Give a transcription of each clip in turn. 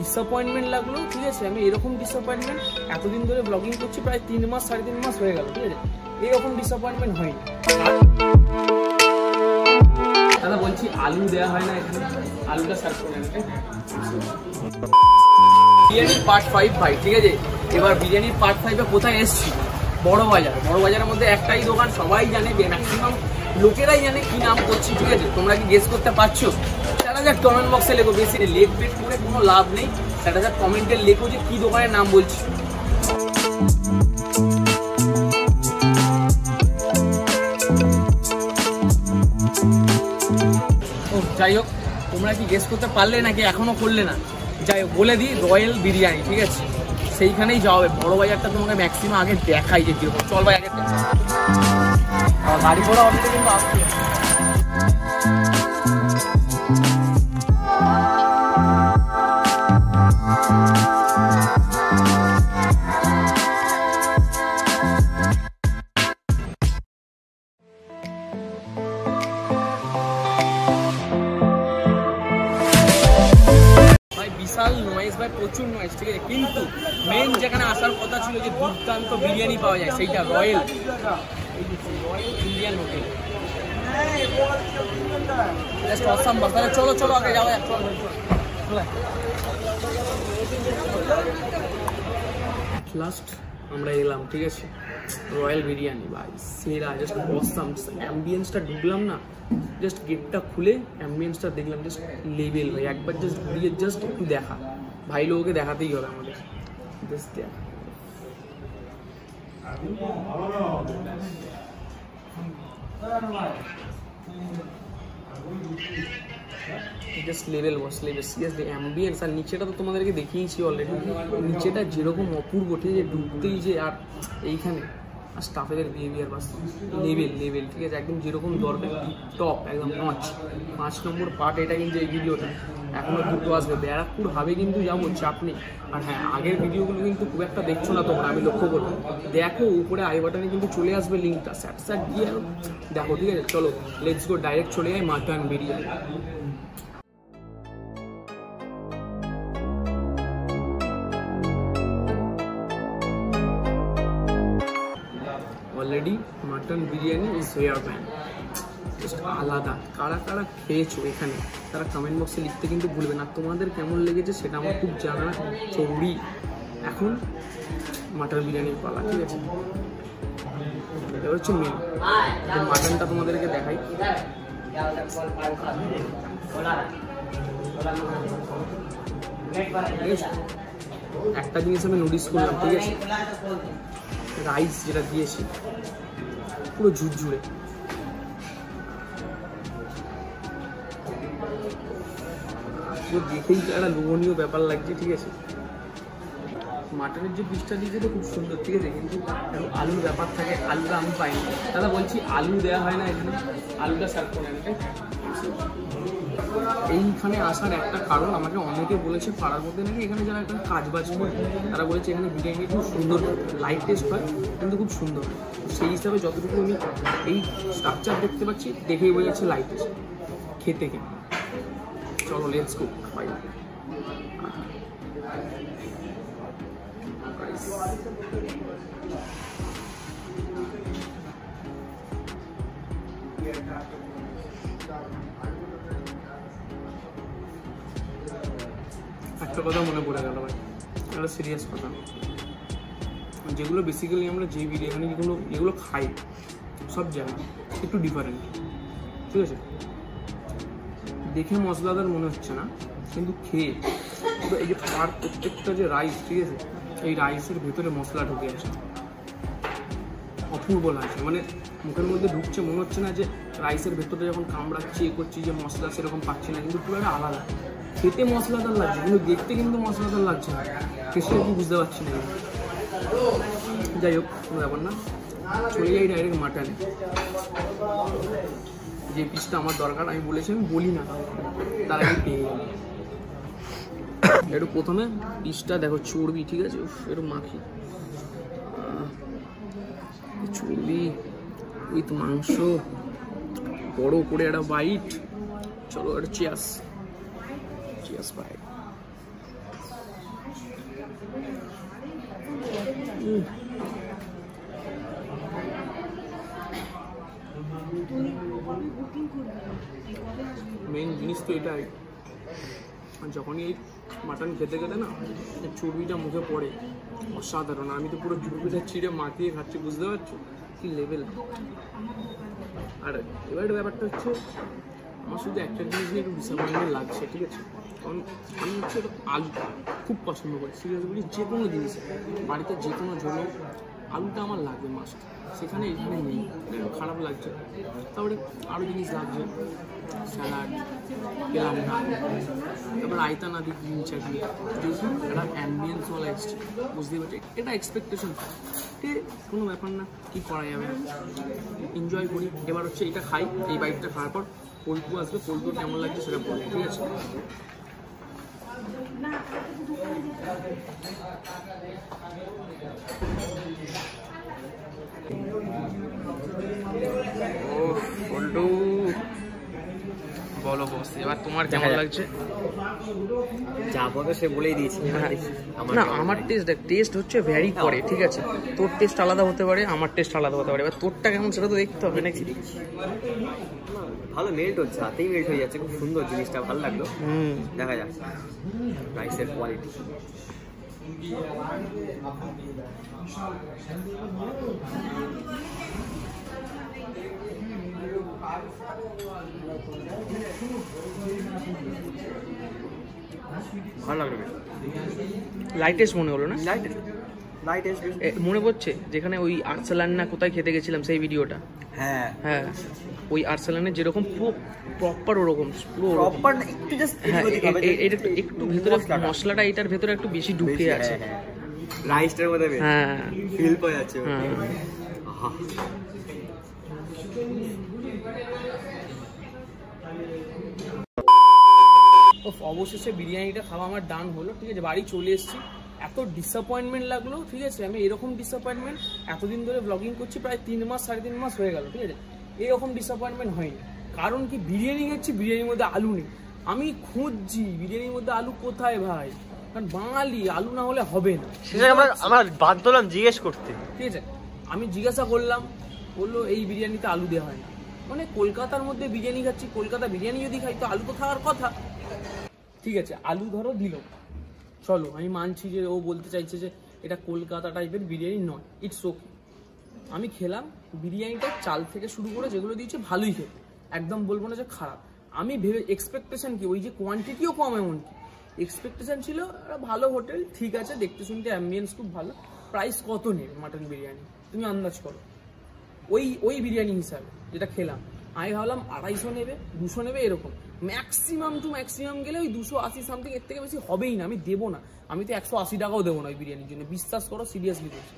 Disappointment লাগলো, ঠিক আছে। আমি এরকম ডিসঅ্যাপয়েন্টমেন্ট এতদিন ধরে ব্লগিং করছি, প্রায় 3 মাস 3.5 মাস হয়ে গেল, ঠিক আছে, এরকম ডিসঅ্যাপয়েন্টমেন্ট হয়নি। দাদা বলছি আলু দেওয়া হয় না এখানে, আলুটা সার্ভ করে নেন। বিরিয়ানির পার্ট 5 ভাই, ঠিক আছে। এবার বিরিয়ানির পার্ট 5-এ কোথায় এসছি? বড় বাজার। বড় বাজারের মধ্যে একটাই দোকান, সবাই জানে, ম্যাক্সিমাম লোকেরাই জানে কি নাম করছি, ঠিক আছে। তোমরা কি গেস করতে পারছো? সেটা যা কমেন্ট বক্সে লেখো, বেশি লেট বেট করে কোনো লাভ নেই, সেটা যা কমেন্টে লেখো যে কি দোকানের নাম বলছি। ও যাই হোক, তোমরা কি গেস করতে পারলে নাকি এখনো করলে না? যাই হোক বলে দিই, রয়্যাল বিরিয়ানি, ঠিক আছে, সেইখানেই যাওয়া হবে। বড় বাজারটা তোমাকে ম্যাক্সিমাম আগে দেখাই যে কিরকম। চল ভাই আগে গাড়ি ঘোড়া অলরেডি কিন্তু আসছে। বিশাল নয়েজ ভাই, প্রচুর নয়েজ, ঠিক আছে। কিন্তু মেন যেখানে আসার কথা ছিল যে দুর্দান্ত বিরিয়ানি পাওয়া যায়, সেইটা royal Indian hotel. Just awesome বাস। তাহলে চলো চলো আগে যাওয়া যাক। লাস্ট আমরা এলাম, ঠিক আছে, রয়্যাল বিরিয়ানি ভাই সেরা, জাস্ট অসাম। অ্যাম্বিয়েন্সটা ঢুকলাম না, জাস্ট গেটটা খুলে অ্যাম্বিয়েন্সটা দেখলাম, জাস্ট লেভেল ভাই। একবার জাস্ট ঘুরিয়ে জাস্ট একটু দেখা ভাই, লোককে দেখাতেই হবে আমাদের। জাস্ট দেখা, জাস্ট লেভেল বস, লেভেল সিরিয়াসলি। অ্যাম্বিয়েন্স আর নিচেটা তো তোমাদেরকে দেখিয়েছি অলরেডি, নিচেটা যেরকম অপূর্ব, ঠিক আছে, ঢুকতেই যে। আর এইখানে আর স্টাফেদের বিহেভিয়ার বাস লেভেল লেভেল, ঠিক আছে, একদম যেরকম দরকার টপ, একদম 5 নম্বর পার্ট এটা কিন্তু এই ভিডিওটা। এখনও 2টো আসবে, ব্যারাকপুর হাবে কিন্তু যাবো, চাপ নেই। আর হ্যাঁ, আগের ভিডিওগুলো কিন্তু খুব একটা দেখছো না তোমরা, আমি লক্ষ্য করলাম। দেখো উপরে আই বাটনে কিন্তু চলে আসবে লিঙ্কটা, স্যাট গিয়ে দেখো, ঠিক আছে। চলো লেটস গো, ডাইরেক্ট চলে যাই mutton biryani. Already mutton biryani is here man, just আলাদা। কারা কারা খেয়েছো এখানে তারা কমেন্ট বক্সে লিখতে কিন্তু ভুলবে না। তোমাদের কেমন লেগেছে সেটা আমার খুব জানা জরুরি। এখন মাটন বিরিয়ানির পালা, ঠিক আছে। এটা হচ্ছে মেন। মাটনটা তোমাদেরকে দেখাই। একটা জিনিস আমি নোটিস করলাম, ঠিক আছে, রাইস যেটা দিয়েছি পুরো ঝুরঝুরে, পুরো দেখেই একটা লোভনীয় ব্যাপার লাগছে, ঠিক আছে। মাটনের যে পিসটা দিয়েছে তো খুব সুন্দর, ঠিক আছে, কিন্তু আলুর ব্যাপার থাকে, আলুটা আমি পাইনি। দাদা বলছি আলু দেওয়া হয় না এখানে, আলুটা সার্ভ করে নেন। এইখানে আসার একটা কারণ, আমাকে অনেকে বলেছে পাড়ার মধ্যে নাকি এখানে যারা এখানে কাজবাজ করে তারা বলেছে এখানে বিরিয়ানি খুব সুন্দর, লাইট টেস্ট হয় কিন্তু খুব সুন্দর। সেই হিসাবে যতটুকু আমি এই স্ট্রাকচার দেখতে পাচ্ছি, দেখেই বোঝা যাচ্ছে লাইট টেস্ট। খেতে কেমন, চলো লেটস গো। বাই। একটা কথা মনে পড়ে গেল ভাই, একটা সিরিয়াস কথা। যেগুলো বেসিক্যালি আমরা যে বিরিয়ানিগুলো এগুলো খাই সব জায়গায় একটু ডিফারেন্ট, ঠিক আছে। দেখে মশলাদার মনে হচ্ছে না, কিন্তু খেয়ে এই যে প্রত্যেকটা যে রাইস, ঠিক আছে, এই রাইসের ভেতরে মশলা ঢুকে আছে, অপূর্ব লাগছে। মানে মুখের মধ্যে ঢুকছে, মনে হচ্ছে না যে রাইসের ভেতরে যখন কামড়াচ্ছি করছি যে মশলা সেরকম পাচ্ছি না, কিন্তু পুরো একটা আলাদা। খেতে মশলাদার লাগছে কিন্তু দেখতে কিন্তু মশলাদার লাগছে না, টেস্টটা কি বুঝতে পারছি না। যাই হোক, কোনো ব্যাপার না, চলে যাই ডাইরেক্ট মাটনে। যে পিসটা আমার দরকার আমি বলেছি, আমি বলি না, তার আগে পেয়ে গেলাম। একটু প্রথমে পিসটা দেখো, চর্বি, ঠিক আছে, একটু মাখি, চর্বি উইথ মাংস, বড় করে একটা বাইট। চলো একটা চিয়ার্স, চিয়ার্স ভাই। মেন জিনিস তো এটাই, যখনই এই মাটন খেতে খেতে না চর্বিটা মুখে পড়ে অসাধারণ। আমি তো পুরো চর্বিটা চিড়ে মাখিয়ে খাচ্ছি, বুঝতে পারছো কি লেভেল। আর এবার ব্যাপারটা হচ্ছে আমার শুধু একটা জিনিস নিয়ে একটু ডিসঅ্যাপয়েন্টমেন্ট লাগছে, ঠিক আছে? কারণ আমি হচ্ছে আলুটা খুব পছন্দ করি, সিরিয়াস বলি, যে কোনো জিনিস বাড়িতে যে কোনো জন্য আলুটা আমার লাগবে মাস্ট, সেখানে এখানে নেই, খারাপ লাগছে। তারপরে আরও জিনিস লাগছে, স্যালাড পেলাম না, তারপর রায়তা না দিই গ্রিন চাটনি, যেহেতু একটা অ্যাম্বিয়েন্সওয়ালা এসছে, বুঝতেই পারছি এটা এক্সপেকটেশন থাকে, কোনো ব্যাপার না, কী করা যাবে, এনজয় করি। এবার হচ্ছে এটা খাই, এই বাইকটা খাওয়ার পর পোলট্রু আসবে, পোলট্রু কেমন লাগছে সেটা বলি, ঠিক আছে? বলো বস, এবার তোমার কেমন লাগছে? যা বলবে সে বলেই দিয়েছি। না আমার টেস্ট হচ্ছে ভ্যারি করে, ঠিক আছে? তোর টেস্ট আলাদা হতে পারে, আমার টেস্ট আলাদা হতে পারে, এবার তোরটা কেমন সেটা তো দেখতে হবে নাকি। ভালো মেল্ট হচ্ছে, হাতেই মেল্ট হয়ে যাচ্ছে, খুব সুন্দর জিনিসটা, ভালো লাগলো। দেখা যাক রাইসের কোয়ালিটি। ভালো লাগলো, লাইটেস্ট মনে হলো না? লাইটেস্ট মনে পড়ছে যেখানে ওই আর্সেলান না কোথায় খেতে গেছিলাম সেই ভিডিওটা? হ্যাঁ হ্যাঁ, ওই আর্সেলানের যেরকম পুরো প্রপার ওরকম, পুরো প্রপার একটু জাস্ট একটু ভেতরে মশলাটা এটার ভেতরে একটু বেশি ঢুকে আছে, রাইসটার মধ্যে হ্যাঁ ফিল পাওয়া যাচ্ছে। অবশেষে বিরিয়ানিটা খাওয়া আমার ডান হলো, ঠিক আছে? বাড়ি চলে এসেছি, এত ডিসঅ্যাপয়েন্টমেন্ট লাগলো, ঠিক আছে? আমি এরকম ডিসঅ্যাপয়েন্টমেন্ট এতদিন ধরে ব্লগিং করছি, প্রায় 3 মাস 3.5 মাস হয়ে গেল, ঠিক আছে? এরকম ডিসঅ্যাপয়েন্টমেন্ট হয়নি। কারণ কি, বিরিয়ানি খাচ্ছি, বিরিয়ানির মধ্যে আলু নেই। আমি খুঁজছি বিরিয়ানির মধ্যে আলু কোথায় ভাই, কারণ বাঙালি আলু না হলে হবে না। সেটা আমার বাধ্য হলাম জিজ্ঞেস করতে, ঠিক আছে? আমি জিজ্ঞাসা করলাম, বললো এই বিরিয়ানিতে আলু দেওয়া হয় না। মানে কলকাতার মধ্যে বিরিয়ানি খাচ্ছি, কলকাতা বিরিয়ানি যদি খাই তো আলু তো খাওয়ার কথা, ঠিক আছে? আলু ধরো দিল, চলো আমি মানছি যে ও বলতে চাইছে যে এটা কলকাতা টাইপের বিরিয়ানি নয়, ইটস ওকে। আমি খেলাম বিরিয়ানিটা, চাল থেকে শুরু করে যেগুলো দিয়েছে ভালোই খেতে, একদম বলবো না যে খারাপ। আমি ভেবে এক্সপেকটেশন কি, ওই যে কোয়ান্টিটিও কম, এমনকি এক্সপেকটেশন ছিল ভালো হোটেল, ঠিক আছে, দেখতে শুনতে অ্যাম্বিয়েন্স খুব ভালো। প্রাইস কত নেবে মাটন বিরিয়ানি তুমি আন্দাজ করো? ওই বিরিয়ানি হিসাবে যেটা খেলাম আমি ভাবলাম 250 নেবে, 200 নেবে, এরকম ম্যাক্সিমাম টু ম্যাক্সিমাম গেলে ওই 280 সামথিং, এর থেকে বেশি হবেই না। আমি দেবো না, আমি তো 180 টাকাও দেবো না ওই বিরিয়ানির জন্য, বিশ্বাস করো, সিরিয়াসলি বলছি।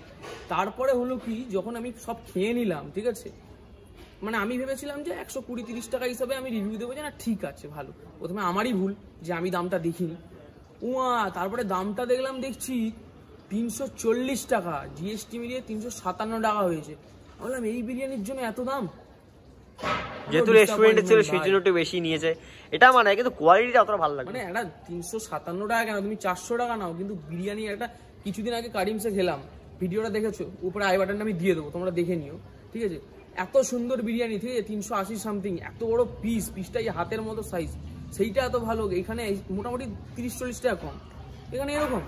তারপরে হলো কি, যখন আমি সব খেয়ে নিলাম, ঠিক আছে, মানে আমি ভেবেছিলাম যে 120-30 টাকা হিসাবে আমি রিভিউ দেবো যে না ঠিক আছে ভালো। প্রথমে আমারই ভুল যে আমি দামটা দেখিনি, তারপরে দামটা দেখছি 340 টাকা, জিএসটি মিলিয়ে 357 টাকা হয়েছে। বললাম এই বিরিয়ানির জন্য এত দাম? যেহেতু রেস্টুরেন্টে ছিল সেই জন্য একটু বেশি নিয়েছে, এটা মানে, কিন্তু কোয়ালিটিটা অতটা ভালো লাগে। মানে একটা 357 টাকা কেন, তুমি 400 টাকা নাও, কিন্তু বিরিয়ানি একটা কিছুদিন আগে কারিমসে খেলাম, ভিডিওটা দেখেছো, উপরে আই বাটনটা আমি দিয়ে দেবো, তোমরা দেখে নিও, ঠিক আছে? এত সুন্দর বিরিয়ানি, ঠিক আছে, 380 সামথিং, এত বড় পিসটাই হাতের মতো সাইজ, সেইটা এত ভালো। এখানে মোটামুটি 30-40 টাকা কম, এখানে এরকম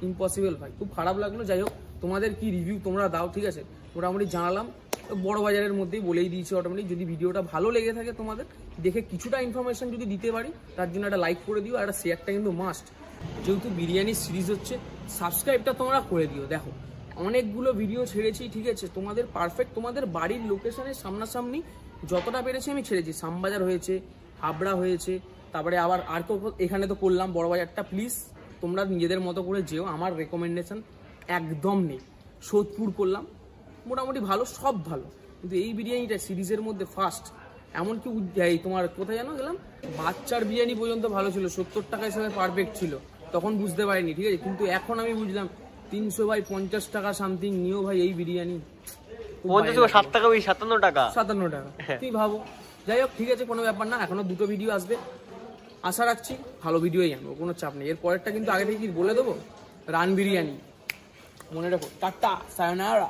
ইম্পসিবল ভাই, খুব খারাপ লাগলো। যাই হোক, তোমাদের কি রিভিউ তোমরা দাও, ঠিক আছে? মোটামুটি জানালাম, বড় বাজারের মধ্যেই বলেই দিয়েছি অটোমেটিক। যদি ভিডিওটা ভালো লেগে থাকে তোমাদের, দেখে কিছুটা ইনফরমেশন যদি দিতে পারি, তার জন্য একটা লাইক করে দিও, আর একটা শেয়ারটা কিন্তু মাস্ট। যেহেতু বিরিয়ানির সিরিজ হচ্ছে, সাবস্ক্রাইবটা তোমরা করে দিও। দেখো অনেকগুলো ভিডিও ছেড়েছি, ঠিক আছে, তোমাদের পারফেক্ট তোমাদের বাড়ির লোকেশনের সামনাসামনি যতটা পেরেছি আমি ছেড়েছি। শ্যামবাজার হয়েছে, হাবড়া হয়েছে, তারপরে আবার আর এখানে তো করলাম বড় বাজারটা। প্লিজ তোমরা নিজেদের মতো করে যেও, আমার রেকমেন্ডেশন একদম নেই। সোদপুর করলাম, মোটামুটি ভালো, সব ভালো, কিন্তু এই বিরিয়ানিটা সিরিজের মধ্যে ফার্স্ট। এমনকি এই তোমার কোথায় জানো গেলাম, বাচ্চার বিরিয়ানি পর্যন্ত ভালো ছিল, 70 টাকা হিসাবে পারফেক্ট ছিল, তখন বুঝতে পারিনি, ঠিক আছে? কিন্তু এখন আমি বুঝলাম 350 টাকা সামথিং নিও ভাই এই বিরিয়ানি, 7 টাকা, 57 টাকা, 57 টাকা, তুই ভাবো। যাই হোক, ঠিক আছে, কোনো ব্যাপার না, এখনো 2টো ভিডিও আসবে, আশা রাখছি ভালো ভিডিওই আনবো, কোনো চাপ নেই। এর পরেরটা কিন্তু আগে থেকে কি বলে দেবো, রান বিরিয়ানি মনে রাখো টাটা সায়োনারা।